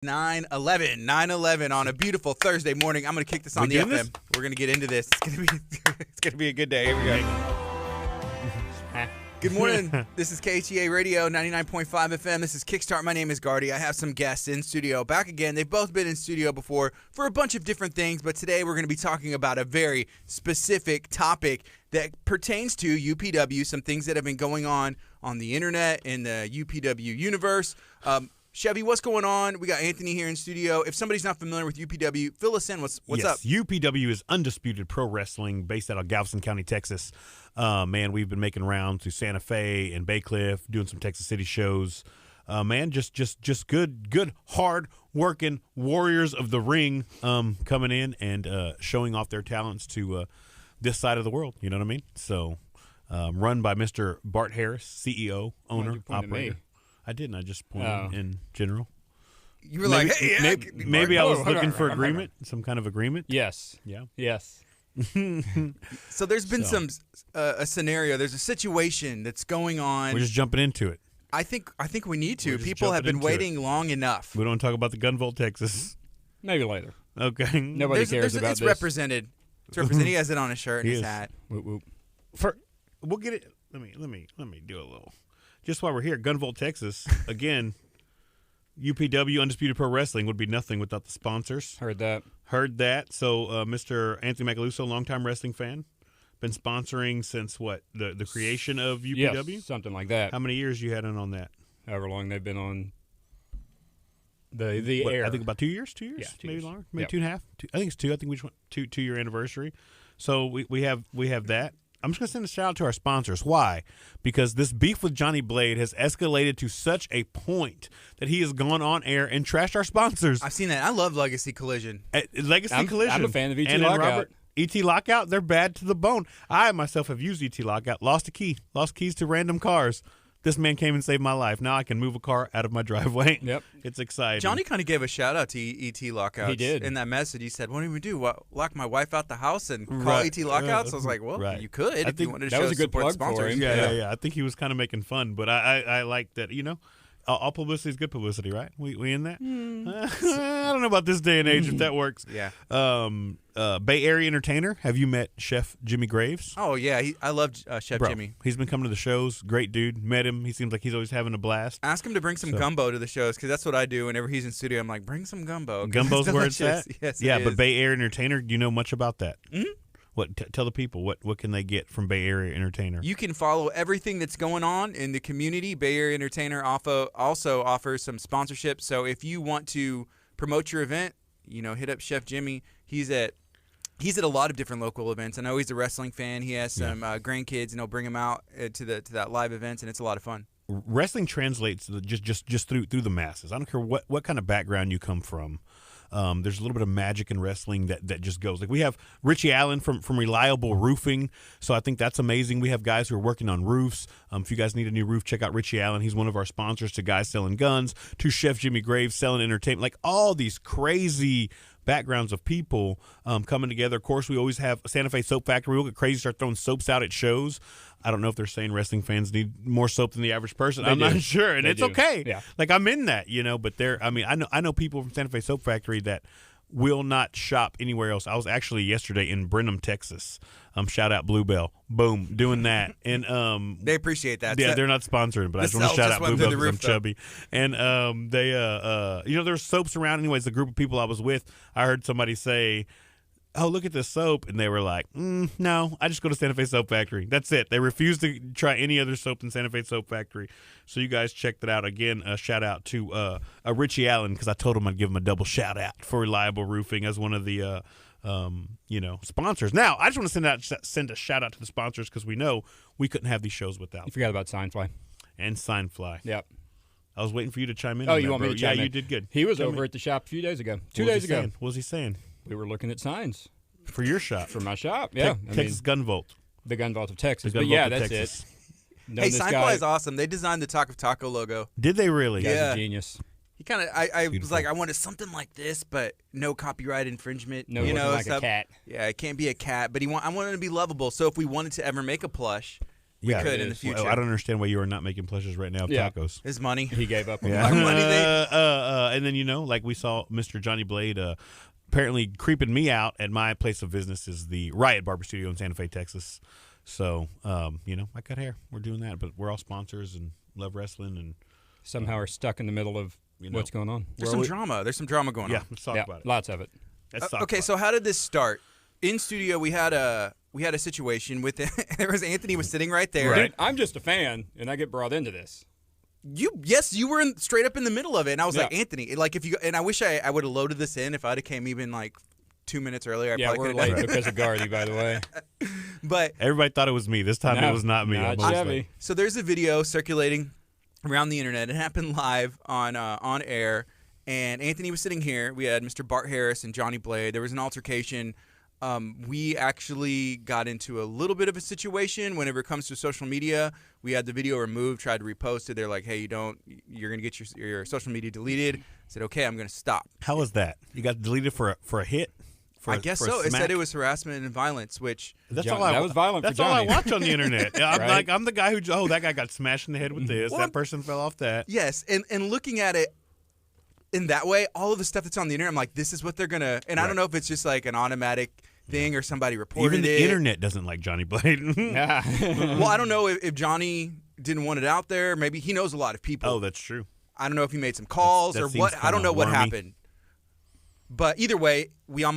9/11 on a beautiful Thursday morning. I'm going to kick this on the FM. We're going to get into this. It's going to be a good day. Here we go. Good morning. This is KHEA Radio 99.5 FM. This is Kickstart. My name is Gardy. I have some guests in studio. Back again. They've both been in studio before for a bunch of different things, but today we're going to be talking about a very specific topic that pertains to UPW, some things that have been going on the internet, in the UPW universe. Chevy, what's going on? We got Anthony here in studio. If somebody's not familiar with UPW, fill us in. What's up? UPW is Undisputed Pro Wrestling based out of Galveston County, Texas. Man, we've been making rounds to Santa Fe and Bay Cliff, doing some Texas City shows. Man, just good, hard-working warriors of the ring coming in and showing off their talents to this side of the world. You know what I mean? So, run by Mr. Bart Harris, CEO, owner, operator. I didn't. I just pointed in general. You were maybe, like, hey, maybe I was looking for agreement, some kind of agreement. Yes. Yeah. Yes. So there's been a scenario. There's a situation that's going on. We're just jumping into it. I think we need to. People have been waiting long enough. We don't talk about the Gunvolt, Texas. Maybe later. Okay. Nobody cares about it's this. Represented. It's represented. He has it on his shirt and his hat. Whoop, whoop. We'll get it. Let me do a little. Just while we're here, Gunvolt, Texas, again, UPW, Undisputed Pro Wrestling, would be nothing without the sponsors. Heard that. So Mr. Anthony Macaluso, longtime wrestling fan, been sponsoring since what, the creation of UPW? Yes, something like that. How many years you had in on that? However long they've been on the air. I think about 2 years? 2 years? Yeah, 2 maybe years. longer? Maybe 2.5? I think it's 2. I think we just went 2-year anniversary. So we have that. I'm just going to send a shout out to our sponsors. Why? Because this beef with Johnny Blade has escalated to such a point that he has gone on air and trashed our sponsors. I've seen that. I love Legacy Collision. Collision. I'm a fan of ET and Lockout. Robert, ET Lockout, they're bad to the bone. I myself have used ET Lockout. Lost keys to random cars. This man came and saved my life. Now I can move a car out of my driveway. Yep. It's exciting. Johnny kind of gave a shout-out to ET Lockouts. He did. In that message, he said, what do we do? Lock my wife out the house and call ET Lockouts? I was like, well, you could if you wanted to show that was a good support plug sponsors. for him. Yeah. I think he was kind of making fun, but I like that, all publicity is good publicity, right? We in that? I don't know about this day and age if that works. Yeah. Bay Area entertainer. Have you met Chef Jimmy Graves? Oh, yeah. I love Chef Jimmy. He's been coming to the shows. Great dude. Met him. He seems like he's always having a blast. Ask him to bring some gumbo to the shows because that's what I do whenever he's in studio. I'm like, bring some gumbo. Gumbo's where it's at? Yes, yeah, but Bay Area entertainer, do you know much about that? Mm-hmm. Tell the people, what can they get from Bay Area Entertainer? You can follow everything that's going on in the community. Bay Area Entertainer also offers some sponsorship. So if you want to promote your event, hit up Chef Jimmy. He's at a lot of different local events. I know he's a wrestling fan. He has some grandkids, and he'll bring them out to that live events, and it's a lot of fun. Wrestling translates just through the masses. I don't care what kind of background you come from. There's a little bit of magic in wrestling that just goes. Like we have Richie Allen from Reliable Roofing, so I think that's amazing. We have guys who are working on roofs. If you guys need a new roof, check out Richie Allen. He's one of our sponsors. To guys selling guns, to Chef Jimmy Graves selling entertainment, like all these crazy backgrounds of people coming together. Of course, we always have Santa Fe Soap Factory. We'll get crazy, start throwing soaps out at shows. I don't know if they're saying wrestling fans need more soap than the average person. I'm not sure, and it's okay. Yeah. Like I'm in that, but I know people from Santa Fe Soap Factory that will not shop anywhere else. I was actually yesterday in Brenham, Texas. Shout out Bluebell. Boom, doing that. And they appreciate that. Yeah, they're not sponsoring, but I just want to shout out Bluebell because I'm chubby. And there's soaps around. Anyways, the group of people I was with, I heard somebody say, oh, look at this soap. And they were like, no, I just go to Santa Fe Soap Factory. That's it. They refuse to try any other soap than Santa Fe Soap Factory. So you guys check that out. Again, a shout out to Richie Allen because I told him I'd give him a double shout out for Reliable Roofing as one of the sponsors. Now, I just want to send a shout out to the sponsors because we know we couldn't have these shows without. You forgot about Signfly. And Signfly. Yep. I was waiting for you to chime in. Oh, you want me to chime in? Yeah, you did good. He was over at the shop a few days ago. 2 days ago. What was he saying? We were looking at signs. For your shop? For my shop, yeah. Texas Gunvolt. The Gunvolt of Texas. But yeah, that's Texas. it. Hey, Signfly is awesome. They designed the Taco Taco logo. Did they really? Guy's a genius. He kind of, I was like, I wanted something like this, but no copyright infringement. No, like a cat. Yeah, it can't be a cat, but I wanted it to be lovable. So if we wanted to ever make a plush, we Yeah, could it in the is. future. Well, I don't understand why you are not making pleasures right now of Yeah. tacos. His money. He gave up. Yeah. Our money And then, like we saw Mr. Johnny Blade apparently creeping me out at my place of business is the Riot Barber Studio in Santa Fe, Texas. So, I cut hair. We're doing that, but we're all sponsors and love wrestling and Somehow are stuck in the middle of what's going on. There's some drama. There's some drama going yeah, on. let's talk Yeah, about it. lots of it. Let's talk Okay, about so how did this start? In studio, we had a situation with there was Anthony was sitting right there. Dude, I'm just a fan, and I get brought into this. You were straight up in the middle of it, and I was like, Yeah. Anthony, like if you and I wish I would have loaded this in if I'd have came even like 2 minutes earlier. I Yeah, probably we're could have late because of Gardy, by the way. But Everybody thought it was me. This time it No, was not me. not I'm mostly- Chevy. so there's a video circulating around the internet. It happened live on air, and Anthony was sitting here. We had Mr. Bart Harris and Johnny Blade. There was an altercation. We actually got into a little bit of a situation whenever it comes to social media. We had the video removed, tried to repost it. They're like, hey, you're going to get your social media deleted. I said, okay, I'm going to stop. How was that? You got deleted for a hit? I guess so. It said it was harassment and violence, which That's John- all I that was violent for That's all I Johnny. watch on the internet. Yeah, I'm Right? I'm the guy who that guy got smashed in the head with this. Well, that person fell off that. yes, and looking at it in that way, all of the stuff that's on the internet, I'm like, this is what they're going to, and I Right. don't know if it's just like an automatic thing or somebody reported Even the it. internet doesn't like Johnny Blade. Yeah. Well, I don't know if Johnny didn't want it out there. Maybe he knows a lot of people. Oh, that's true. I don't know if he made some calls That or seems what. I don't kinda know what wormy. happened. But either way, we got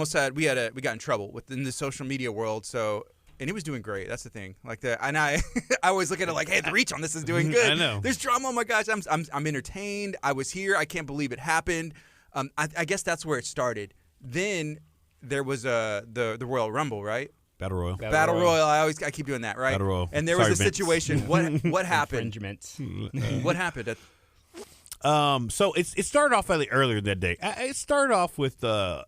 in trouble within the social media world. So, and he was doing great. That's the thing. Like that, and I always look at it like, hey, the reach on this is doing good. I know. There's drama. Oh my gosh, I'm entertained. I was here. I can't believe it happened. I guess that's where it started. Then there was the Royal Rumble, right? Battle Royal. Battle Royal. I keep doing that, right? Battle Royal. And there Sorry, was a Vince. situation. What happened? Infringement. What happened? So it started off earlier that day. It started off with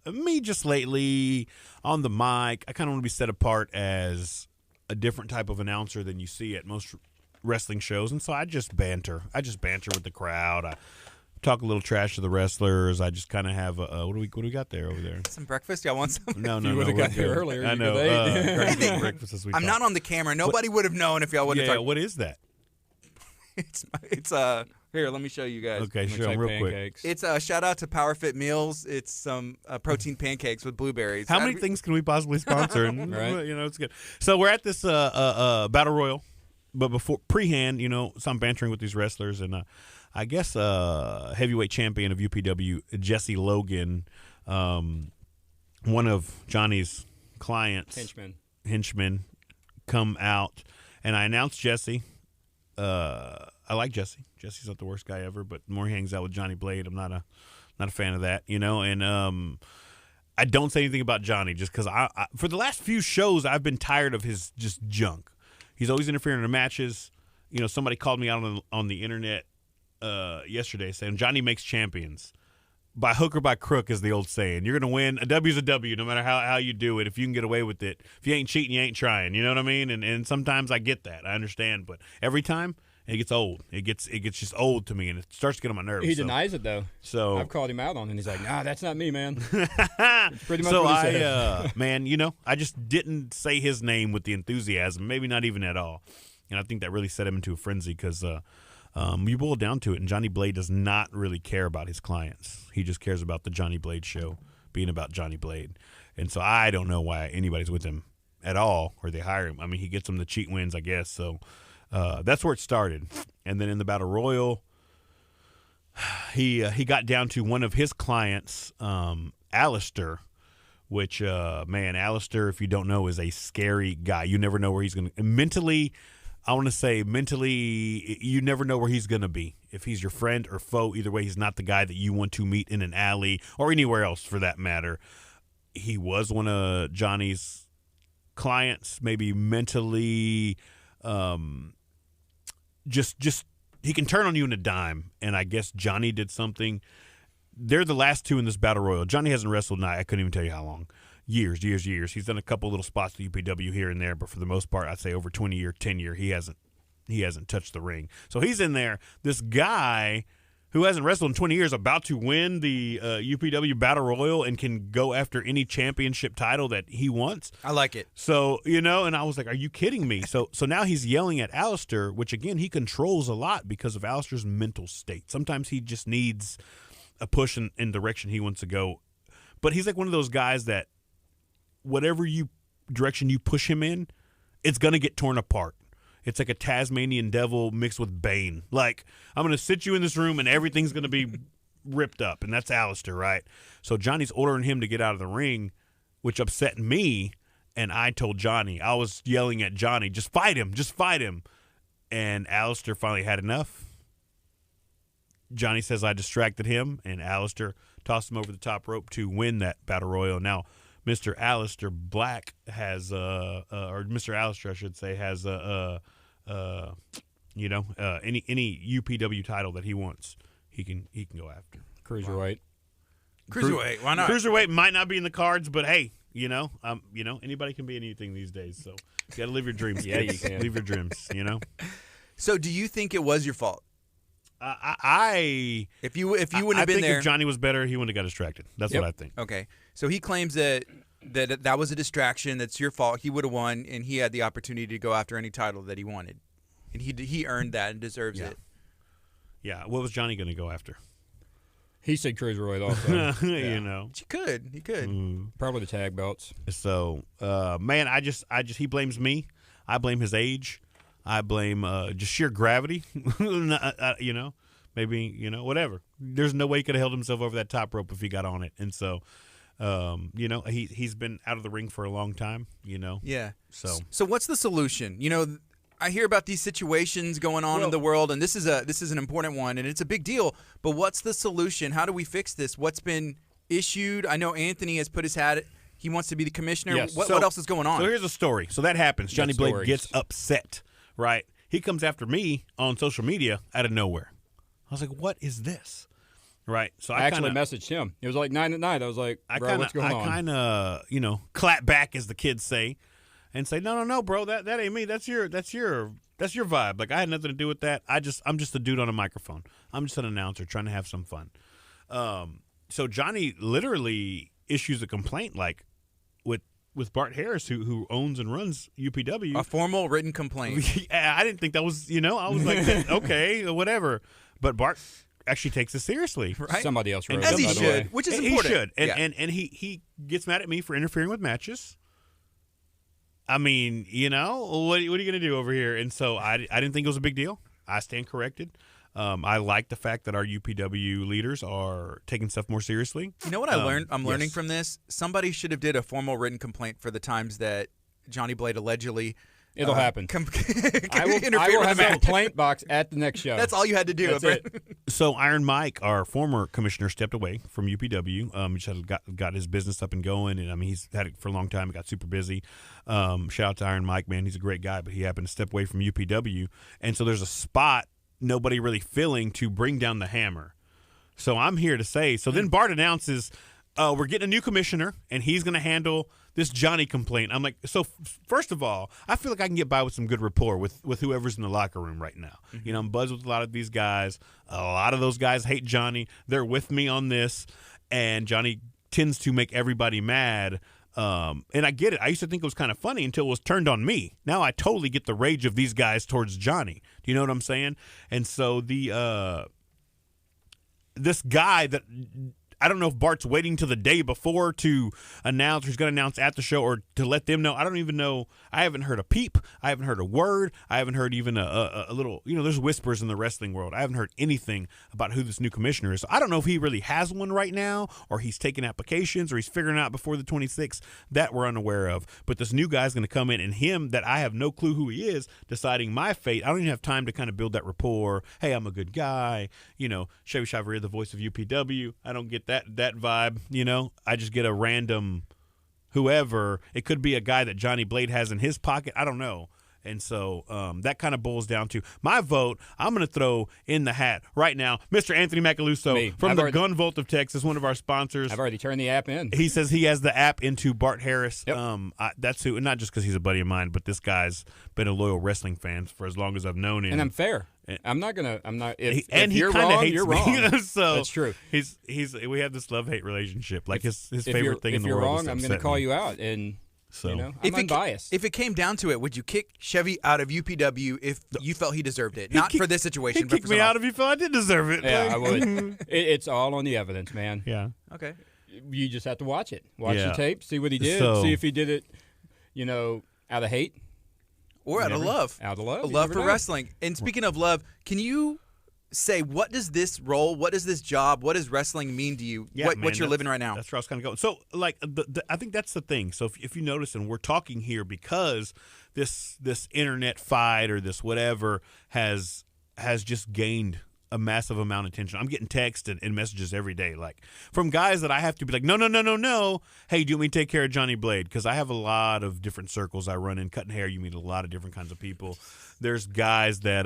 me just lately on the mic. I kind of want to be set apart as a different type of announcer than you see at most wrestling shows, and so I just banter. With the crowd. I talk a little trash to the wrestlers. I just kind of have what do we got there over there? Some breakfast? Y'all want some? No, You would've got there earlier, I you know. could ate. Greg's eating breakfast as we I'm talk. not on the camera. Nobody would have known if y'all wouldn't Yeah, have talked. what is that? It's here. Let me show you guys. Okay, Looks show like them real quick. pancakes. It's a shout out to PowerFit Meals. It's some protein pancakes with blueberries. How many things can we possibly sponsor? And, Right. it's good. So we're at this battle royal, but before prehand, so I'm bantering with these wrestlers, and I guess heavyweight champion of UPW, Jesse Logan, one of Johnny's clients, henchmen, come out, and I announced Jesse. I like Jesse. Jesse's not the worst guy ever, but the more he hangs out with Johnny Blade, I'm not a fan of that, and I don't say anything about Johnny just because I for the last few shows I've been tired of his just junk. He's always interfering in the matches. Somebody called me out on the internet yesterday saying Johnny makes champions. By hook or by crook is the old saying. You're going to win. A W's a W no matter how you do it. If you can get away with it. If you ain't cheating, you ain't trying. You know what I mean? And sometimes I get that. I understand. But every time, it gets old. It gets just old to me, and it starts to get on my nerves. He denies it, though. So I've called him out on it, and he's like, nah, that's not me, man. It's pretty much so what he said. man, I just didn't say his name with the enthusiasm, maybe not even at all. And I think that really set him into a frenzy because you boil down to it, and Johnny Blade does not really care about his clients. He just cares about the Johnny Blade show being about Johnny Blade. And so I don't know why anybody's with him at all, or they hire him. I mean, he gets them the cheat wins, I guess. So that's where it started. And then in the Battle Royal, he got down to one of his clients, Alistair, which, Alistair, if you don't know, is a scary guy. You never know where he's going to – mentally, you never know where he's going to be. If he's your friend or foe, either way, he's not the guy that you want to meet in an alley or anywhere else for that matter. He was one of Johnny's clients, maybe mentally just he can turn on you in a dime, and I guess Johnny did something. They're the last two in this battle royal. Johnny hasn't wrestled in I couldn't even tell you how long. Years. He's done a couple little spots at UPW here and there, but for the most part, I'd say over 20-year tenure, he hasn't touched the ring. So he's in there. This guy who hasn't wrestled in 20 years, about to win the UPW Battle Royal and can go after any championship title that he wants. I like it. So, and I was like, are you kidding me? So now he's yelling at Alistair, which, again, he controls a lot because of Alistair's mental state. Sometimes he just needs a push in the direction he wants to go. But he's like one of those guys that whatever direction you push him in, it's going to get torn apart. It's like a Tasmanian devil mixed with Bane. Like, I'm going to sit you in this room and everything's going to be ripped up, and that's Alistair, right? So Johnny's ordering him to get out of the ring, which upset me, and I told Johnny, I was yelling at Johnny, just fight him. And Alistair finally had enough. Johnny says I distracted him, and Alistair tossed him over the top rope to win that Battle Royal. Now, Mr. Alistair Black has, or Mr. Alistair, I should say, has any UPW title that he wants, he can go after. Cruiserweight. Cruiserweight, why not? Cruiserweight might not be in the cards, but hey, anybody can be anything these days. So you got to live your dreams. Yeah, you can live your dreams. So, do you think it was your fault? If you wouldn't have been there, if Johnny was better, he wouldn't have got distracted. That's what I think. Okay, so he claims that was a distraction. That's your fault. He would have won, and he had the opportunity to go after any title that he wanted, and he earned that and deserves it. Yeah. What was Johnny going to go after? He said cruiserweight also. He could. Probably the tag belts. So, man, he blames me. I blame his age. I blame just sheer gravity. Maybe whatever. There's no way he could have held himself over that top rope if he got on it, and so. He's been out of the ring for a long time, Yeah. So what's the solution? I hear about these situations going on in the world, and this is an important one, and it's a big deal. But what's the solution? How do we fix this? What's been issued? I know Anthony has put his hat. He wants to be the commissioner. Yes. What else is going on? So here's a story. So that happens. Johnny Blade gets upset, right? He comes after me on social media out of nowhere. I was like, what is this? Right. So I actually messaged him. It was like 9 at night. I was like, bro, what's going on? I kind of, clap back, as the kids say, and say, no, bro, that ain't me. That's your vibe. Like, I had nothing to do with that. I'm just a dude on a microphone. I'm just an announcer trying to have some fun. So Johnny literally issues a complaint, like with Bart Harris, who owns and runs UPW. A formal written complaint. Yeah, I didn't think that was, I was like, okay, whatever. But Bart actually takes it seriously, right? Somebody else wrote it, as he should, which is important. He should, and he gets mad at me for interfering with matches. I mean, what are you going to do over here? And so I didn't think it was a big deal. I stand corrected. I like the fact that our UPW leaders are taking stuff more seriously. You know what I learned? I'm learning from this. Somebody should have did a formal written complaint for the times that Johnny Blade allegedly. It'll happen. I will have a complaint box at the next show. That's all you had to do. That's it. So Iron Mike, our former commissioner, stepped away from UPW. He just got his business up and going, and he's had it for a long time. He got super busy. Shout out to Iron Mike, man. He's a great guy, but he happened to step away from UPW, and so there's a spot nobody really filling to bring down the hammer. So I'm here to say. So then Bart announces, we're getting a new commissioner, and he's going to handle this Johnny complaint. I'm like, so first of all, I feel like I can get by with some good rapport with whoever's in the locker room right now. Mm-hmm. I'm buzzed with a lot of these guys. A lot of those guys hate Johnny. They're with me on this, and Johnny tends to make everybody mad. And I get it. I used to think it was kind of funny until it was turned on me. Now I totally get the rage of these guys towards Johnny. Do you know what I'm saying? And so this guy that I don't know if Bart's waiting till the day before to announce, or he's going to announce at the show, or to let them know. I don't even know. I haven't heard a peep. I haven't heard a word. I haven't heard even a little, there's whispers in the wrestling world. I haven't heard anything about who this new commissioner is. So I don't know if he really has one right now, or he's taking applications, or he's figuring out before the 26th. That we're unaware of. But this new guy's going to come in, and him, that I have no clue who he is, deciding my fate. I don't even have time to kind of build that rapport. Hey, I'm a good guy. Chevy Chavarria, the voice of UPW. I don't get that vibe, I just get a random whoever. It could be a guy that Johnny Blade has in his pocket. I don't know. And so that kind of boils down to my vote. I'm going to throw in the hat right now, Mr. Anthony Macaluso from the Gun Vault of Texas, one of our sponsors. I've already turned the app in. He says he has the app into Bart Harris. Yep. That's who, not just because he's a buddy of mine, but this guy's been a loyal wrestling fan for as long as I've known him. And I'm fair. I'm not. If and he you're kind of wrong, hates you're me. wrong. So that's true. We have this love-hate relationship. Like his favorite thing in the world. If you're world wrong, is to I'm upset going to call me. you out, and So I'm unbiased. If it came down to it, would you kick Chevy out of UPW if you felt he deserved it? Not for this situation, He'd but kick for me some out if he felt I did deserve it. yeah, Like- I would. It's all on the evidence, man. Yeah. Okay. You just have to watch it. Watch Yeah. the tape, see what he did, So- see if he did it, out of hate, Or out of love. out of love. A You love never for know. wrestling. And speaking of love, can you say what does this role, what does this job, what does wrestling mean to you? Yeah, what man, you're that's- living right now? That's where I was kind of going. So, like, I think that's the thing. So, if you notice, and we're talking here because this internet fight or this whatever has just gained a massive amount of attention. I'm getting texts and messages every day, like from guys that I have to be like, no. Hey, do you want me to take care of Johnny Blade? Because I have a lot of different circles I run in. Cutting hair, you meet a lot of different kinds of people. There's guys that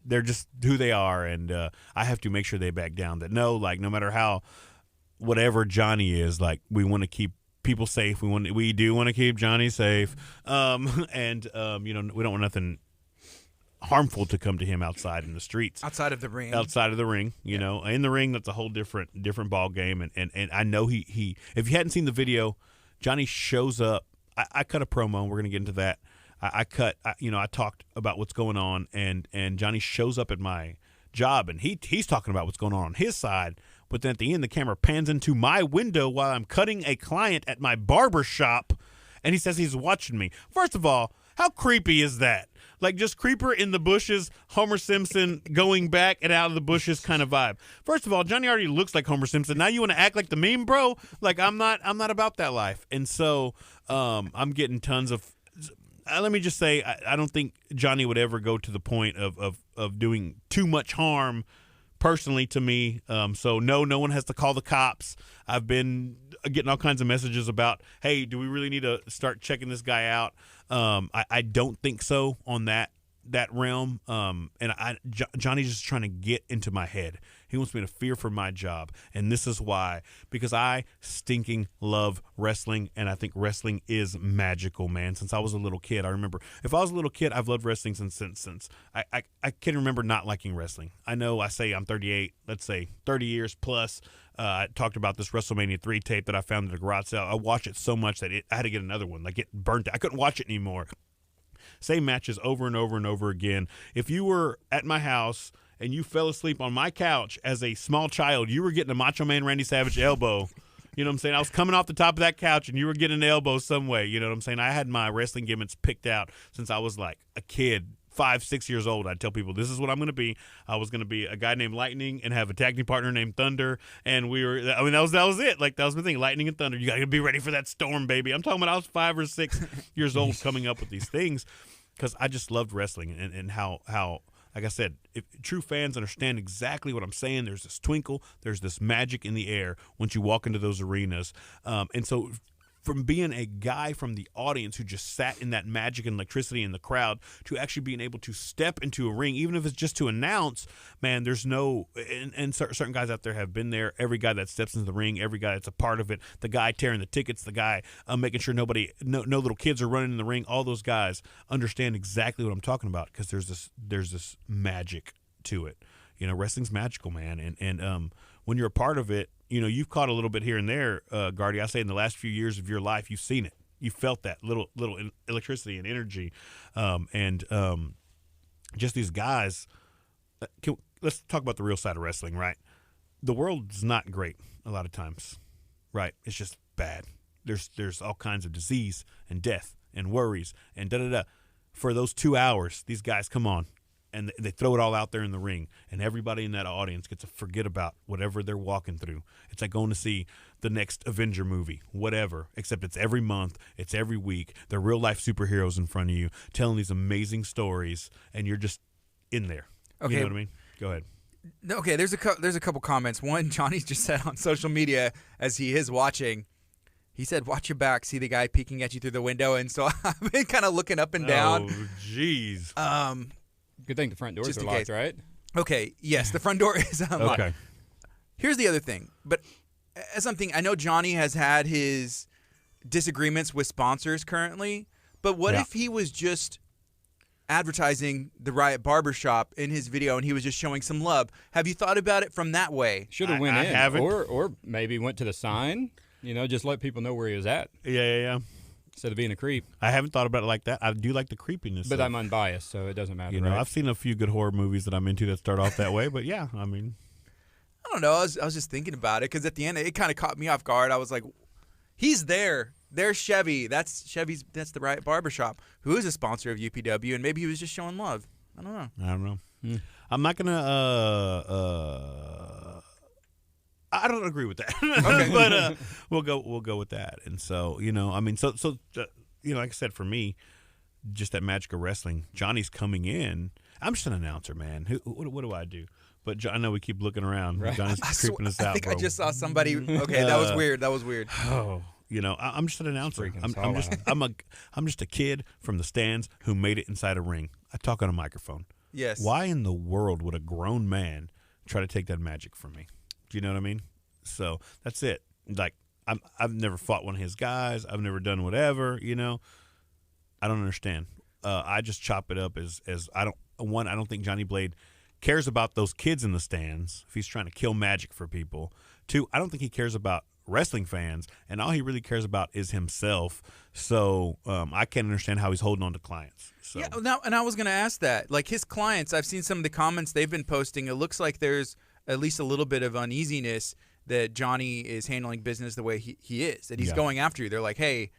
they're just who they are, and I have to make sure they back down. That no matter how whatever Johnny is, like we want to keep people safe. We do want to keep Johnny safe, and we don't want nothing harmful to come to him outside in the streets. Outside of the ring. Outside of the ring, in the ring, that's a whole different ball game. And I know he if you hadn't seen the video, Johnny shows up. I cut a promo. We're gonna get into that. I talked about what's going on, and Johnny shows up at my job, and he's talking about what's going on his side. But then at the end, the camera pans into my window while I'm cutting a client at my barber shop, and he says he's watching me. First of all, how creepy is that? Like just creeper in the bushes, Homer Simpson going back and out of the bushes kind of vibe. First of all, Johnny already looks like Homer Simpson. Now you want to act like the meme, bro? Like I'm not about that life. And so I'm getting tons of. Let me just say, I don't think Johnny would ever go to the point of doing too much harm personally to me. So no one has to call the cops. I've been getting all kinds of messages about, hey, do we really need to start checking this guy out? I don't think so on that realm. Johnny's just trying to get into my head. He wants me to fear for my job. And this is why. Because I stinking love wrestling, and I think wrestling is magical, man. Since I was a little kid, I remember. If I was a little kid, I've loved wrestling since I can remember not liking wrestling. I know I say I'm 38, let's say 30 years plus. I talked about this WrestleMania 3 tape that I found at a garage sale. I watched it so much that I had to get another one. Like, it burnt out. I couldn't watch it anymore. Same matches over and over and over again. If you were at my house and you fell asleep on my couch as a small child, you were getting a Macho Man Randy Savage elbow. You know what I'm saying? I was coming off the top of that couch and you were getting an elbow some way. You know what I'm saying? I had my wrestling gimmicks picked out since I was like a kid. 5-6 years old. I'd tell people this is what I'm going to be. I was going to be a guy named Lightning and have a tag team partner named Thunder, and that was it. Like, that was my thing. Lightning and Thunder. You got to be ready for that storm, baby. I'm talking about I was 5 or 6 years old coming up with these things because I just loved wrestling and how like I said, if true fans understand exactly what I'm saying, there's this twinkle, there's this magic in the air once you walk into those arenas, and so. From being a guy from the audience who just sat in that magic and electricity in the crowd to actually being able to step into a ring, even if it's just to announce, man, there's no – and certain guys out there have been there. Every guy that steps into the ring, every guy that's a part of it, the guy tearing the tickets, the guy making sure no little kids are running in the ring, all those guys understand exactly what I'm talking about because there's this magic to it. Wrestling's magical, man, and when you're a part of it, you've caught a little bit here and there, Gardy. I say in the last few years of your life, you've seen it. You felt that little electricity and energy, and just these guys. Let's talk about the real side of wrestling, right? The world's not great a lot of times, right? It's just bad. There's all kinds of disease and death and worries and da-da-da. For those 2 hours, these guys come on. And they throw it all out there in the ring, and everybody in that audience gets to forget about whatever they're walking through. It's like going to see the next Avenger movie, whatever, except it's every month, it's every week. They're real-life superheroes in front of you telling these amazing stories, and you're just in there. Okay. You know what I mean? Go ahead. Okay, there's a couple comments. One, Johnny's just said on social media as he is watching, he said, watch your back, see the guy peeking at you through the window. And so I've been kind of looking up and down. Oh, jeez. Good thing the front doors Just are in locked, case. right? Okay, yes, the front door is unlocked. Okay. Here's the other thing, but as something, I know Johnny has had his disagreements with sponsors currently, but what Yeah. if he was just advertising the Riot Barbershop in his video, and he was just showing some love. Have you thought about it from that way? Should have went I in, haven't. or maybe went to the sign. Just let people know where he was at Yeah. instead of being a creep. I haven't thought about it like that. I do like the creepiness. But I'm unbiased, so it doesn't matter. Right? I've seen a few good horror movies that I'm into that start off that way. But yeah, I mean, I don't know. I was just thinking about it because at the end it kind of caught me off guard. I was like, he's there. There's Chevy. That's the Riot Barbershop, who is a sponsor of UPW, and maybe he was just showing love. I don't know. I'm not gonna. I don't agree with that. Okay. But we'll go with that. And so I mean, so like I said, for me, just that magic of wrestling. Johnny's coming in. I'm just an announcer, man. What do I do? But I know we keep looking around. Right. Johnny's creeping us out. I think bro. I just saw somebody. Okay, that was weird. Oh. I'm just an announcer. I'm just a kid from the stands who made it inside a ring. I talk on a microphone. Yes. Why in the world would a grown man try to take that magic from me? Do you know what I mean? So that's it. Like I've never fought one of his guys. I've never done whatever. I don't understand. I just chop it up as I don't think Johnny Blade cares about those kids in the stands if he's trying to kill magic for people. 2, I don't think he cares about wrestling fans, and all he really cares about is himself. So I can't understand how he's holding on to clients. So. Yeah, now, and I was going to ask that. Like his clients, I've seen some of the comments they've been posting. It looks like there's at least a little bit of uneasiness that Johnny is handling business the way he is, that he's going after you. They're like, hey,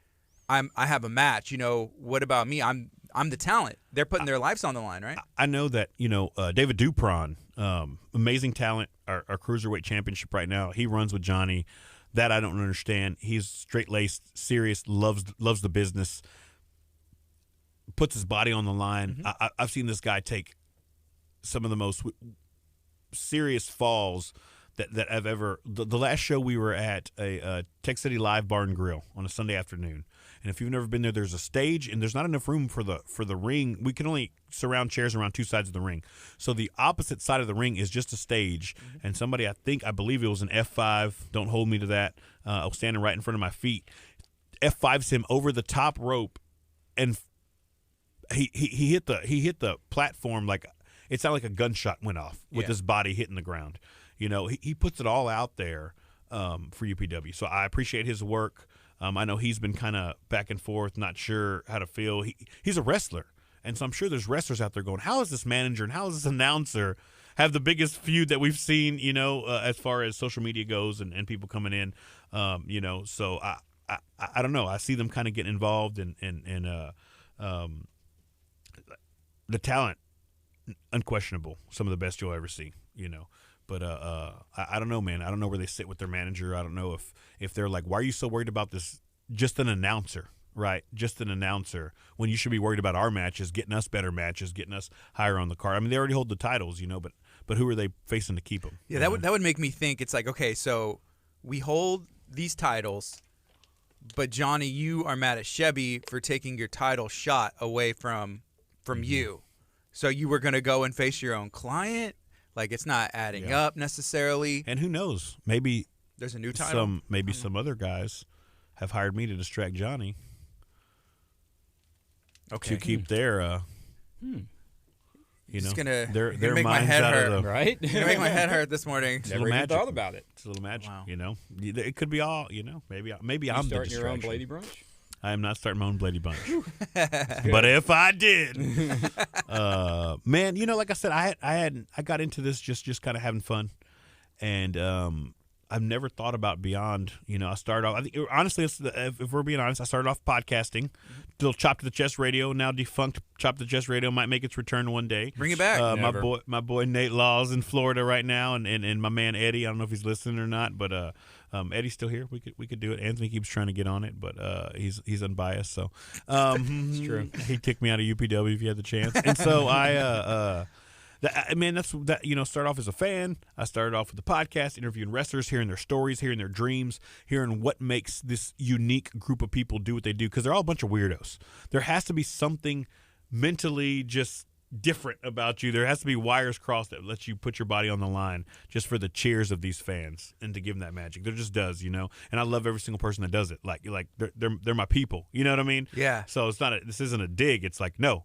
I have a match. What about me? I'm the talent. They're putting their lives on the line, right? I know that, David Dupron, amazing talent, our Cruiserweight Championship right now. He runs with Johnny. That I don't understand. He's straight-laced, serious, loves the business, puts his body on the line. Mm-hmm. I've seen this guy take some of the most serious falls that I've ever. The last show we were at a Tech City Live Bar and Grill on a Sunday afternoon. And if you've never been there, there's a stage, and there's not enough room for the ring. We can only surround chairs around 2 sides of the ring. So the opposite side of the ring is just a stage, and somebody, I believe it was an F5, don't hold me to that, I was standing right in front of my feet, F5s him over the top rope, and he hit the platform like it sounded like a gunshot went off with his body hitting the ground. He puts it all out there for UPW. So I appreciate his work. I know he's been kind of back and forth, not sure how to feel. He's a wrestler, and so I'm sure there's wrestlers out there going, how is this manager and how is this announcer have the biggest feud that we've seen, as far as social media goes and people coming in, So I don't know. I see them kind of getting involved in the talent, unquestionable, some of the best you'll ever see, But I don't know, man. I don't know where they sit with their manager. I don't know if they're like, why are you so worried about this? Just an announcer, right? Just an announcer when you should be worried about our matches, getting us better matches, getting us higher on the card. I mean, they already hold the titles, but who are they facing to keep them? Yeah, that would make me think. It's like, okay, so we hold these titles, but Johnny, you are mad at Chevy for taking your title shot away from you. So you were going to go and face your own client? Like, it's not adding up necessarily. And who knows? Maybe there's a new title. Some other guys have hired me to distract Johnny. Okay. To keep their It's gonna their make my minds head out hurt, of the, right? It's gonna make my head hurt this morning. Never even thought about it. It's a little magic, Wow. It could be all, maybe I'm the starting your own distraction. Blady Brunch? I am not starting my own Blady Bunch. But if I did, man, like I said, I got into this just kind of having fun, and I've never thought about beyond. I started off. I think, honestly, if we're being honest, I started off podcasting, little Chop to the Chest Radio, now defunct Chop to the Chest Radio, might make its return one day. Bring it back. My boy Nate Law's in Florida right now, and my man Eddie. I don't know if he's listening or not, but Eddie's still here. We could do it. Anthony keeps trying to get on it, but he's unbiased, so It's true. He'd kick me out of UPW if he had the chance. And so start off as a fan. I started off with the podcast, interviewing wrestlers, hearing their stories, hearing their dreams, hearing what makes this unique group of people do what they do, because they're all a bunch of weirdos. There has to be something mentally just different about you. There has to be wires crossed that lets you put your body on the line just for the cheers of these fans and to give them that magic. There just does, and I love every single person that does it. Like they're my people. You know what I mean? Yeah. So this isn't a dig. It's like, no,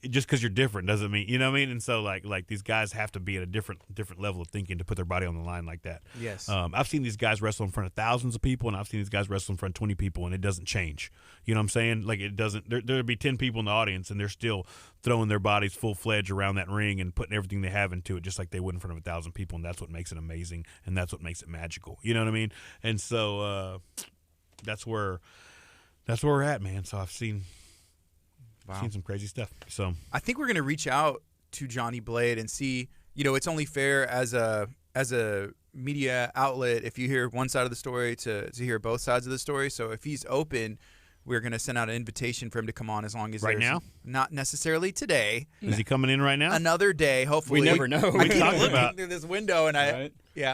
just because you're different doesn't mean, you know what I mean? And so like these guys have to be at a different level of thinking to put their body on the line like that. Yes. I've seen these guys wrestle in front of thousands of people, and I've seen these guys wrestle in front of 20 people, and it doesn't change. You know what I'm saying? Like it doesn't. There'd be 10 people in the audience, and they're still throwing their bodies full-fledged around that ring and putting everything they have into it, just like they would in front of 1,000 people, and that's what makes it amazing, and that's what makes it magical. You know what I mean? And so that's where we're at, man. So I've seen some crazy stuff. So I think we're going to reach out to Johnny Blade and see, it's only fair as a media outlet if you hear one side of the story to hear both sides of the story. So if he's open, we're going to send out an invitation for him to come on as long as right now? Not necessarily today. Is he coming in right now? Another day, hopefully. We never know. I keep looking through this window and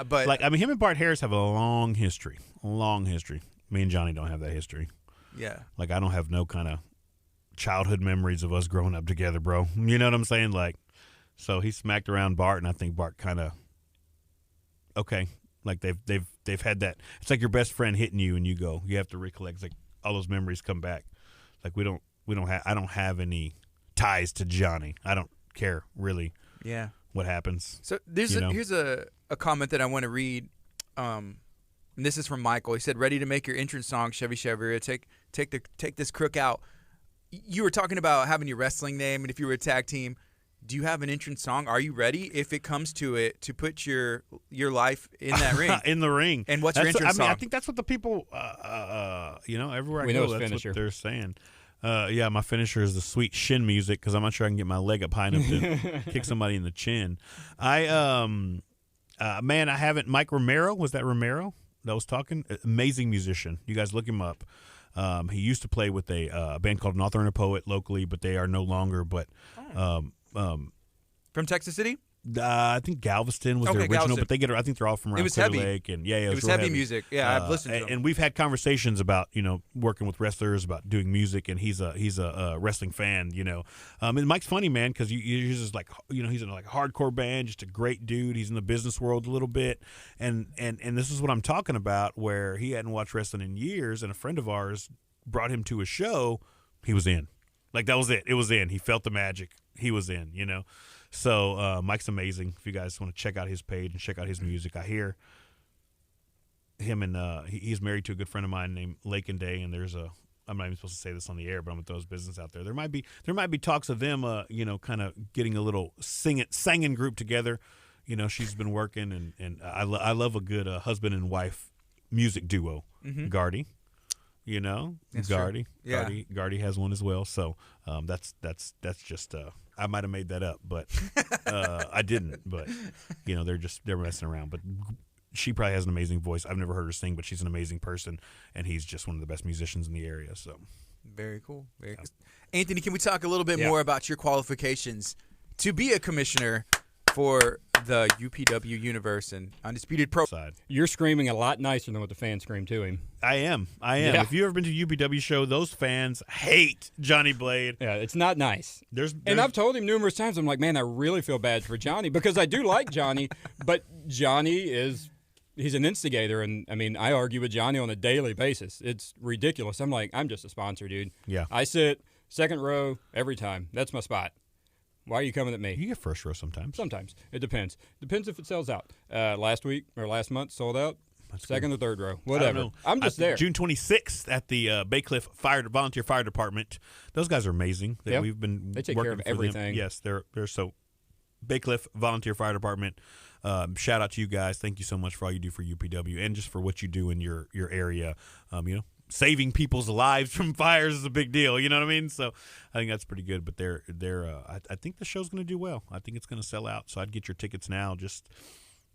but like, I mean, him and Bart Harris have a long history. Me and Johnny don't have that history. Yeah. Like, I don't have no kind of childhood memories of us growing up together, bro. You know what I'm saying? Like, so he smacked around Bart, and I think Bart kind of, okay, like they've had that. It's like your best friend hitting you, and you have to recollect. It's like all those memories come back. Like I don't have any ties to Johnny. I don't care really. Yeah. What happens? So here's a comment that I want to read. And this is from Michael. He said, "Ready to make your entrance song, Chevy Chavarria. Take this crook out." You were talking about having your wrestling name, and if you were a tag team, do you have an entrance song? Are you ready, if it comes to it, to put your life in that ring? In the ring. And what's your entrance song? I think that's what the people, everywhere I we go, know that's finisher. what they're saying. Yeah, my finisher is the sweet shin music because I'm not sure I can get my leg up high enough to kick somebody in the chin. Man, I haven't. Mike Romero, was that Romero that was talking? Amazing musician. You guys look him up. He used to play with a band called An Author and a Poet locally, but they are no longer. But from Texas City? I think Galveston was the original, Galveston. but I think they're all from around It was Clear heavy. Lake, and It was heavy music. Yeah, I've listened to him. and we've had conversations about working with wrestlers, about doing music, and he's a wrestling fan, And Mike's funny, man, because he's just like he's in like a hardcore band, just a great dude. He's in the business world a little bit, and this is what I'm talking about, where he hadn't watched wrestling in years, and a friend of ours brought him to a show. He was in, like that was it. It was in. He felt the magic. He was in, So Mike's amazing. If you guys want to check out his page and check out his music, I hear him and he's married to a good friend of mine named Lake and Day, and I'm not even supposed to say this on the air, but I'm gonna throw his business out there. There might be talks of them, kind of getting a little singing group together. She's been working, and I love a good husband and wife music duo. Mm-hmm. Gardy. That's Gardy. True. Yeah. Gardy has one as well. So that's just I might have made that up, but I didn't. But they're messing around. But she probably has an amazing voice. I've never heard her sing, but she's an amazing person, and he's just one of the best musicians in the area. So very cool. Very cool. Anthony, can we talk a little bit more about your qualifications to be a commissioner for the UPW Universe and Undisputed Pro side? You're screaming a lot nicer than what the fans scream to him. I am. Yeah. If you've ever been to a UPW show, those fans hate Johnny Blade. Yeah, it's not nice. And I've told him numerous times, I'm like, man, I really feel bad for Johnny because I do like Johnny, but Johnny he's an instigator, and I mean, I argue with Johnny on a daily basis. It's ridiculous. I'm like, I'm just a sponsor, dude. Yeah. I sit second row every time. That's my spot. Why are you coming at me? You get first row sometimes. Sometimes. It depends. Depends if it sells out. Last month sold out. That's second cool. or third row. Whatever. I'm just there. June 26th at the Baycliff Volunteer Fire Department. Those guys are amazing. Yep. We've been They take working care of for everything. Them. Yes, they're so Baycliff Volunteer Fire Department. Shout out to you guys. Thank you so much for all you do for UPW and just for what you do in your area. Saving people's lives from fires is a big deal. You know what I mean? So I think that's pretty good. But I think the show's going to do well. I think it's going to sell out. So I'd get your tickets now. Just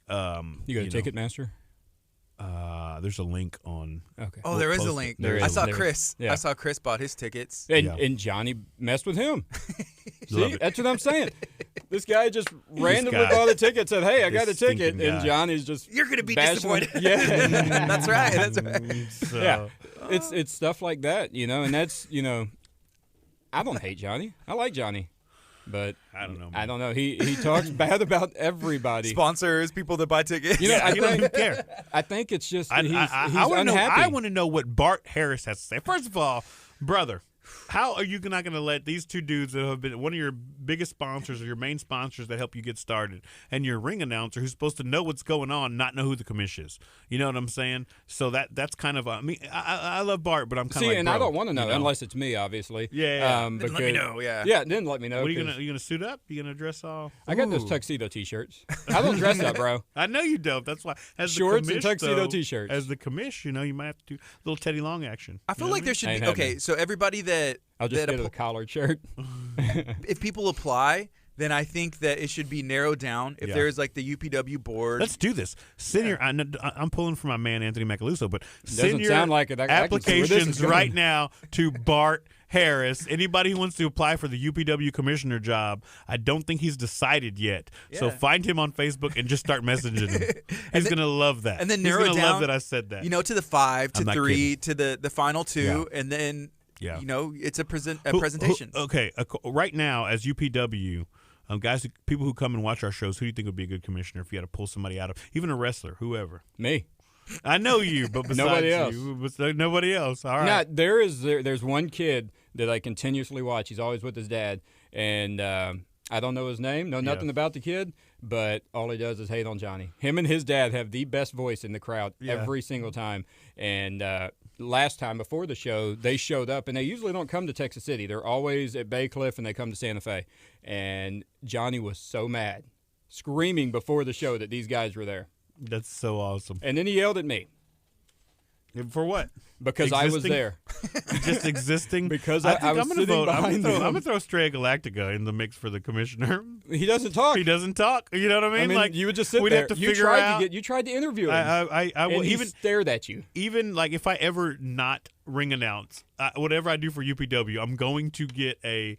you go to Ticketmaster? There's a link on. Okay. Oh, there is a link. I saw Chris. Yeah. I saw Chris bought his tickets. And Johnny messed with him. See, that's what I'm saying. This guy just randomly bought a ticket, said, hey, I got a ticket. And Johnny's just you're going to be disappointed. Yeah. That's right. So. Yeah. It's stuff like that, and that's, I don't hate Johnny. I like Johnny. But I don't know. Man. I don't know. He talks bad about everybody. Sponsors, people that buy tickets. He doesn't even care. I think it's just he's unhappy. I want to know what Bart Harris has to say. First of all, brother, How are you not going to let these two dudes that have been one of your biggest sponsors or your main sponsors that help you get started and your ring announcer who's supposed to know what's going on not know who the commish is? You know what I'm saying? So that's kind of I mean, I love Bart, but I'm kind of like, and bro, I don't want to know, you know unless it's me, obviously. Yeah. Then let me know. Yeah. Yeah, then let me know. What are you gonna suit up? You gonna dress all? I got those tuxedo T-shirts. I don't dress up, bro. I know you don't. That's why. As Shorts the and commish, tuxedo though, T-shirts. As the commish, you know, you might have to do a little Teddy Long action. I feel like there should Ain't be happening. so everybody that I'll just that get a collared shirt. if people apply, then I think that it should be narrowed down. If Yeah. there's like the UPW board, Let's do this. Send your. I'm pulling for my man Anthony Macaluso, but send Doesn't your sound like it. I can see where this is applications going. right now to Bart Harris. Anybody who wants to apply for the UPW commissioner job, I don't think he's decided yet. So Yeah. find him on Facebook and just start messaging him. He's gonna love that. and then he's narrow it gonna down. love that I said that. to the 5, to I'm not 3, to the final 2, and then Yeah. it's a Who- presentation. Okay, right now as UPW. Guys, people who come and watch our shows, who do you think would be a good commissioner if you had to pull somebody out of, even a wrestler, whoever? Me. I know you, but besides Nobody else. you, nobody else. All right. Now, there's one kid that I continuously watch. He's always with his dad, and I don't know his name, know nothing about the kid, but all he does is hate on Johnny. Him and his dad have the best voice in the crowd every single time. And last time before the show, they showed up, and they usually don't come to Texas City. They're always at Bay Cliff, and they come to Santa Fe. And Johnny was so mad, screaming before the show that these guys were there. That's so awesome. And then he yelled at me For what? because I was Existing? there. Just existing? Because I I think was I'm gonna sitting vote. I'm behind gonna them. throw Stray Galactica in the mix for the commissioner. He doesn't talk. He doesn't talk. You know what I mean? Like you would just sit we'd there. have to you figure tried out. you tried to interview him. I and will he even stared at you. like if I ever not ring announce whatever I do for UPW, I'm going to get a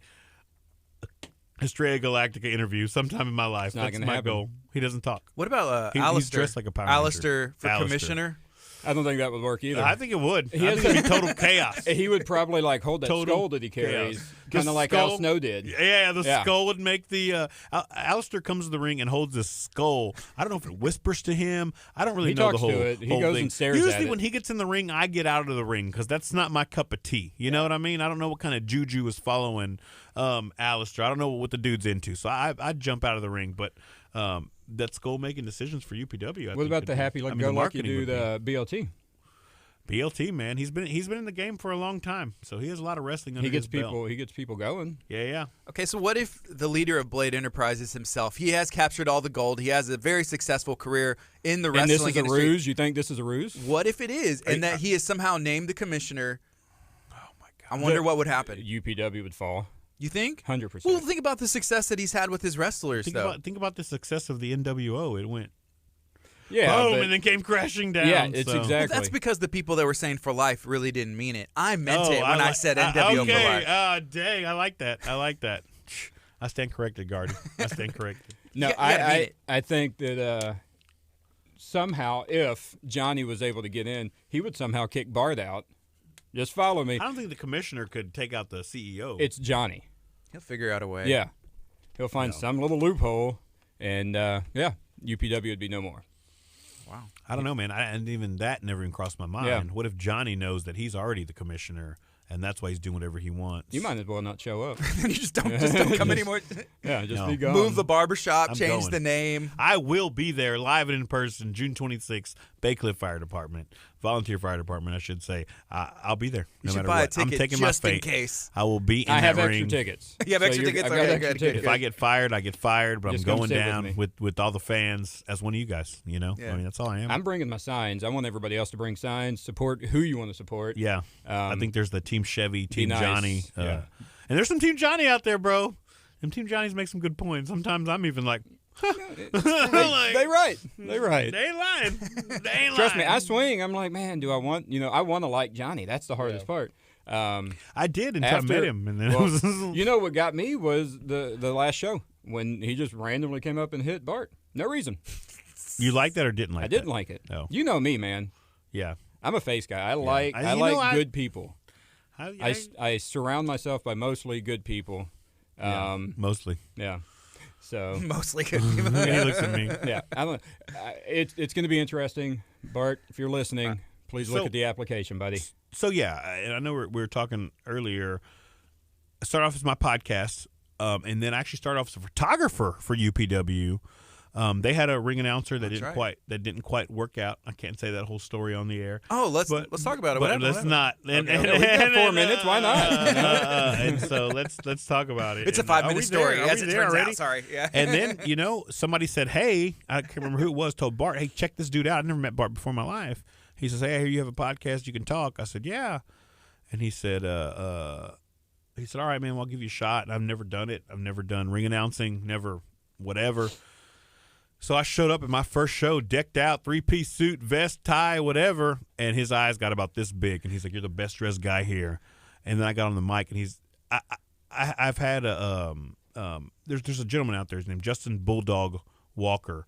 Estrella Galactica interview sometime in my life. not That's gonna my happen. goal. He doesn't talk. What about He's Alistair? dressed like a Power Ranger. Alistair for Alistair. commissioner. I don't think that would work either. I think it would. I has think it'd be total chaos. He would probably like hold that Total skull that he carries, chaos. kind The of like skull- Al Snow did. Yeah, the Yeah. skull would make the. Alistair comes to the ring and holds this skull. I don't know if it whispers to him. I don't really He know the talks whole. to it. He whole goes thing. and stares Usually, at it. when he gets in the ring, I get out of the ring because that's not my cup of tea. You know what I mean? I don't know what kind of juju is following Alistair. I don't know what the dude's into, so I'd jump out of the ring. But that skull making decisions for UPW. What about the happy-go-lucky dude, BLT? BLT, man, he's been in the game for a long time, so he has a lot of wrestling under He gets his belt. people. He gets people going. Yeah. Okay, so what if the leader of Blade Enterprises himself? He has captured all the gold. He has a very successful career in the And wrestling this is a industry. ruse. You think this is a ruse? What if it is, and that he is somehow named the commissioner? Oh my God. I wonder what would happen. UPW would fall. You think? 100%. Well, think about the success that he's had with his wrestlers, though. Think about the success of the NWO. It went Yeah, boom, but- and then came crashing down. Yeah, it's so. exactly. That's because the people that were saying for life really didn't mean it. I meant Oh, it when I said NWO for okay. life. Dang, I like that. I stand corrected, Gardy. I stand corrected. No, You gotta mean it. I think that somehow, if Johnny was able to get in, he would somehow kick Bart out. Just follow me. I don't think the commissioner could take out the CEO. It's Johnny. He'll figure out a way. Yeah, he'll find some little loophole, and UPW would be no more. Wow. I don't know, man. And even that never even crossed my mind. Yeah. What if Johnny knows that he's already the commissioner, and that's why he's doing whatever he wants? You might as well not show up. you just don't come anymore. Yeah, just No. be gone. Move the barbershop, I'm change going. the name. I will be there live and in person, June 26th, Bay Cliff Fire Department, Volunteer Fire Department, I should say. I'll be there. You No should matter buy a what. I'm ticket taking just my in fate. case. I will be in I have that extra ring. tickets. You have extra tickets? I've got Okay, extra good, tickets. If I get fired, I get fired, but Just I'm come going sit with down me. with all the fans as one of you guys, you know? Yeah. I mean, that's all I am. I'm bringing my signs. I want everybody else to bring signs. Support who you want to support. Yeah. I think there's the Team Chevy, Team nice. Johnny. Yeah. And there's some Team Johnny out there, bro. Them Team Johnnies make some good points. Sometimes I'm even like, They right. They right. They ain't lying. They ain't Trust me, lying. I swing. I'm like, man, do I want? I want to like Johnny. That's the hardest part. I did until I After- met him, and then well, it was you know what got me was the last show when he just randomly came up and hit Bart. No reason. You liked that or didn't like I didn't that? like it. Oh. You know me, man. Yeah. I'm a face guy. I like I- I you like know, I- good people. I I surround myself by mostly good people. mostly. Yeah. So Mostly good. He looks at me. yeah, I don't. It's going to be interesting, Bart. If you're listening, please look so- at the application, buddy. So yeah, and I know we were talking earlier I started off as my podcast, and then I actually started off as a photographer for UPW. They had a ring announcer that didn't quite work out. I can't say that whole story on the air. Oh, let's talk about it. But let's not. We've got 4 minutes. Why not? And so let's talk about it. It's a 5-minute story, as it turns out. Sorry. Yeah. And then somebody said, "Hey," I can't remember who it was. Told Bart, "Hey, check this dude out. I never met Bart before in my life." He says, "Hey, I hear you have a podcast. You can talk." I said, "Yeah." And he said, "All right, man. Well, I'll give you a shot." And I've never done it. I've never done ring announcing. Never, whatever. So I showed up at my first show, decked out, 3-piece suit, vest, tie, whatever, and his eyes got about this big, and he's like, "You're the best dressed guy here." And then I got on the mic, and I've had there's a gentleman out there, his name Justin Bulldog Walker,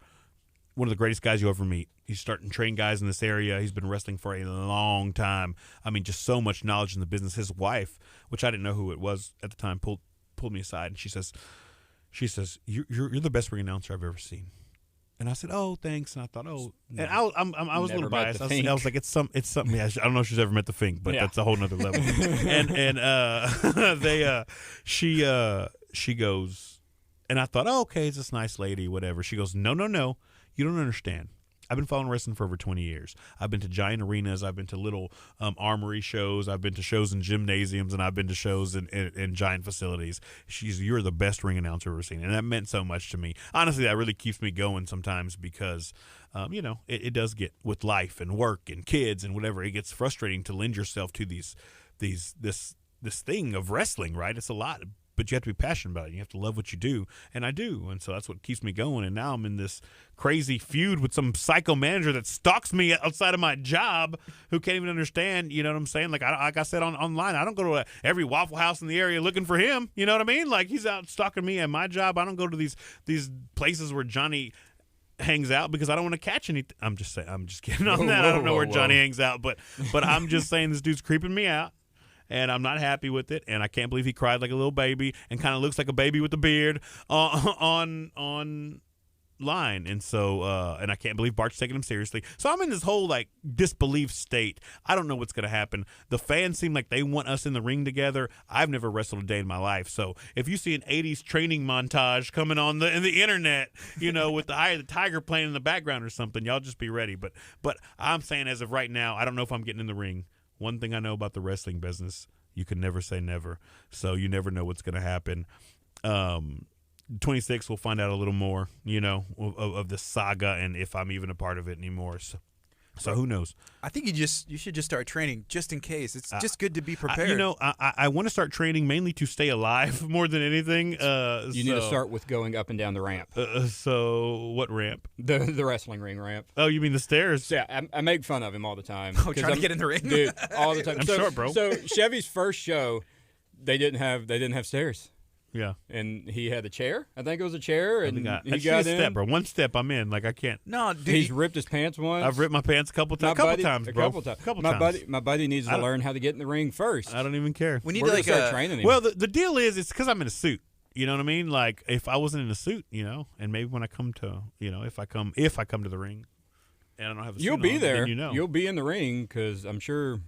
one of the greatest guys you ever meet. He's starting to train guys in this area. He's been wrestling for a long time. I mean, just so much knowledge in the business. His wife, which I didn't know who it was at the time, pulled me aside, and she says, "You're the best ring announcer I've ever seen." And I said, "Oh, thanks." And I thought, and I was a little biased. I was like, it's something. Yeah, I don't know if she's ever met the Fink, but that's a whole nother level. She goes, and I thought, okay, it's this nice lady, whatever. She goes, no, you don't understand. I've been following wrestling for over 20 years. I've been to giant arenas. I've been to little armory shows. I've been to shows in gymnasiums, and I've been to shows in giant facilities. You're the best ring announcer I've ever seen, and that meant so much to me. Honestly, that really keeps me going sometimes because, it does get, with life and work and kids and whatever, it gets frustrating to lend yourself to this thing of wrestling, right? It's a lot. But you have to be passionate about it. You have to love what you do, and I do, and so that's what keeps me going. And now I'm in this crazy feud with some psycho manager that stalks me outside of my job, who can't even understand. You know what I'm saying? Like I said online, I don't go to every Waffle House in the area looking for him. You know what I mean? Like he's out stalking me at my job. I don't go to these places where Johnny hangs out because I don't want to catch anything. I'm just kidding on that. I don't know where Johnny hangs out, but I'm just saying this dude's creeping me out. And I'm not happy with it, and I can't believe he cried like a little baby and kind of looks like a baby with a beard on line. And so, and I can't believe Bart's taking him seriously. So I'm in this whole like disbelief state. I don't know what's going to happen. The fans seem like they want us in the ring together. I've never wrestled a day in my life. So if you see an 80s training montage coming on in the internet, with the Eye of the Tiger playing in the background or something, y'all just be ready. But I'm saying as of right now, I don't know if I'm getting in the ring. One thing I know about the wrestling business, you can never say never. So you never know what's going to happen. 26, we'll find out a little more, of the saga and if I'm even a part of it anymore. So who knows? I think you should just start training just in case. It's just good to be prepared. I want to start training mainly to stay alive more than anything. You need to start with going up and down the ramp. So what ramp? The wrestling ring ramp. Oh, you mean the stairs? Yeah, I make fun of him all the time. Oh, trying to get in the ring, dude, all the time. I'm short, bro. So Chevy's first show, they didn't have stairs. Yeah, and he had a chair. I think it was a chair, and he got a step, bro. One step, I'm in. Like I can't. No, dude, he's ripped his pants once. I've ripped my pants a couple times, bro. My buddy needs to learn how to get in the ring first. I don't even care. We need to start training him. Well, the deal is, it's because I'm in a suit. You know what I mean? Like if I wasn't in a suit, and maybe when I come to, if I come to the ring, and I don't have a suit you'll be on, there. Then You'll be in the ring because I'm sure.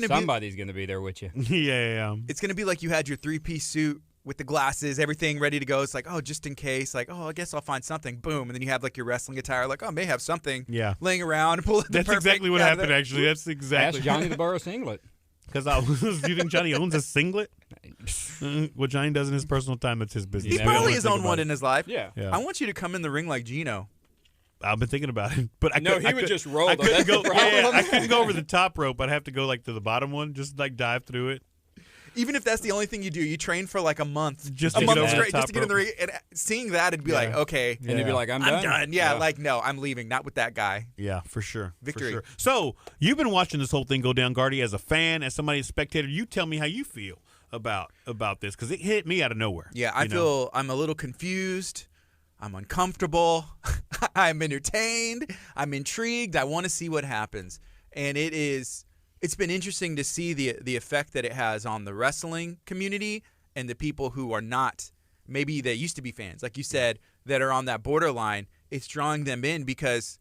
Somebody's going to be there with you. Yeah. It's going to be like you had your 3-piece suit with the glasses, everything ready to go. It's like, oh, just in case. Like, oh, I guess I'll find something. Boom. And then you have like your wrestling attire. Like, oh, I may have something laying around. That's exactly what happened, actually. That's exactly. Ask Johnny to borrow a singlet. Because you think Johnny owns a singlet? What Johnny does in his personal time, that's his business. He probably has owned one in his life. Yeah. I want you to come in the ring like Gino. I've been thinking about it, but he would just roll. I couldn't go. I couldn't go over the top rope. I'd have to go like to the bottom one, just like dive through it. Even if that's the only thing you do, you train for like a month, just to get in the ring. And seeing that, it'd be like, okay, and you'd be like, I'm done. Yeah, like no, I'm leaving. Not with that guy. Yeah, for sure. Victory. For sure. So you've been watching this whole thing go down, Gardy, as a fan, as somebody, a spectator. You tell me how you feel about this, because it hit me out of nowhere. Yeah, I feel I'm a little confused. I'm uncomfortable. I'm entertained. I'm intrigued. I want to see what happens. And it's been interesting to see the effect that it has on the wrestling community and the people who are not, maybe they used to be fans, like you said, that are on that borderline. It's drawing them in because,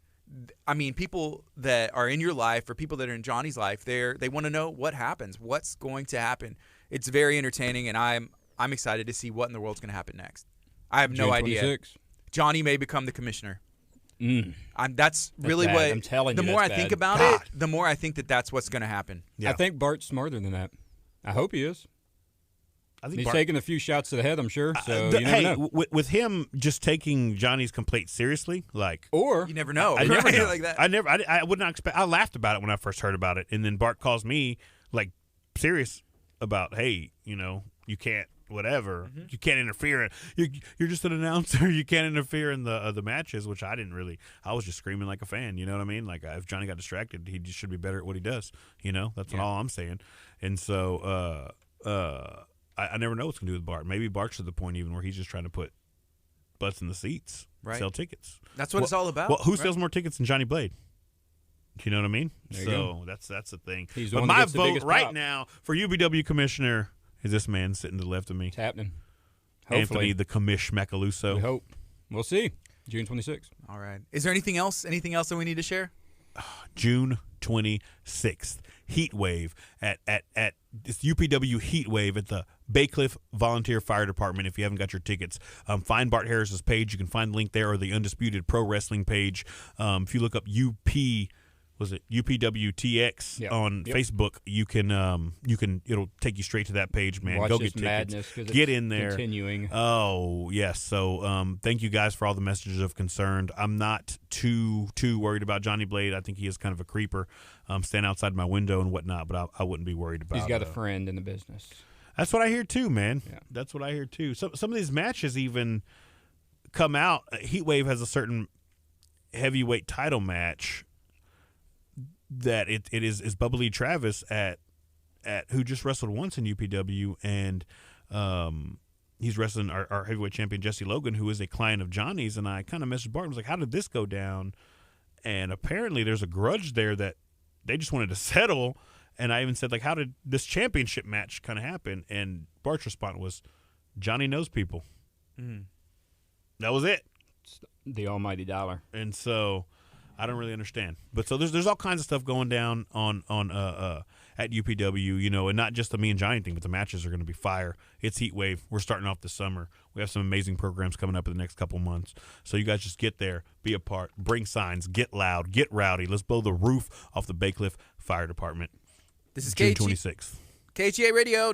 I mean, people that are in your life or people that are in Johnny's life, they want to know what happens, what's going to happen. It's very entertaining, and I'm excited to see what in the world's going to happen next. I have no idea. 26. Johnny may become the commissioner. That's That's really bad. what. I'm telling the you, more I that's think bad. about it, the more I think that's what's going to happen. Yeah. I think Bart's smarter than that. I hope he is. I think He's Bart- taking a few shots to the head, I'm sure. So you never hey, know. with him just taking Johnny's complaint seriously, like Or You never know. I never right? know. Like that. I would not expect. I laughed about it when I first heard about it, and then Bart calls me like serious about, hey, you can't whatever, you can't interfere. You're just an announcer. You can't interfere in the matches, which I didn't really. I was just screaming like a fan. You know what I mean? Like if Johnny got distracted, he just should be better at what he does. That's all I'm saying. And so I never know what's gonna do with Bart. Maybe Bart's to the point even where he's just trying to put butts in the seats, Right. sell tickets. That's what it's all about. Well, who right? sells more tickets than Johnny Blade? You know what I mean? There you So go. that's the thing. He's the But one that my gets the vote biggest right pop. now for UPW commissioner is this man sitting to the left of me, it's happening. Anthony Hopefully. the Commish We Macaluso. hope. We'll see. June 26th. All right. Is there anything else? Anything else that we need to share? June 26th, heat wave at this UPW heat wave at the Baycliff Volunteer Fire Department. If you haven't got your tickets, find Bart Harris's page. You can find the link there, or the Undisputed Pro Wrestling page. If you look up UPW TX Yep. on Yep. Facebook, you can it'll take you straight to that page, man. Watch Go this get madness tickets. 'cause Get it's in there. Continuing. Oh, yes. So thank you guys for all the messages of concern. I'm not too worried about Johnny Blade. I think he is kind of a creeper, stand outside my window and whatnot, but I wouldn't be worried about He's got a friend in the business. That's what I hear too, man. Yeah. That's what I hear too. Some of these matches even come out. Heatwave has a certain heavyweight title match that it is Bubbly Travis at who just wrestled once in UPW, and he's wrestling our heavyweight champion Jesse Logan, who is a client of Johnny's. And I kind of messaged Bart and was like, how did this go down? And apparently there's a grudge there that they just wanted to settle. And I even said, like, how did this championship match kind of happen? And Bart's response was, Johnny knows people. That was it. It's the almighty dollar. And so I don't really understand. But so there's all kinds of stuff going down on at UPW, and not just the me and Johnny thing, but the matches are going to be fire. It's Heat Wave. We're starting off this summer. We have some amazing programs coming up in the next couple months. So you guys just get there, be a part, bring signs, get loud, get rowdy. Let's blow the roof off the Baycliff Fire Department. This is June 26th. KHEA Radio.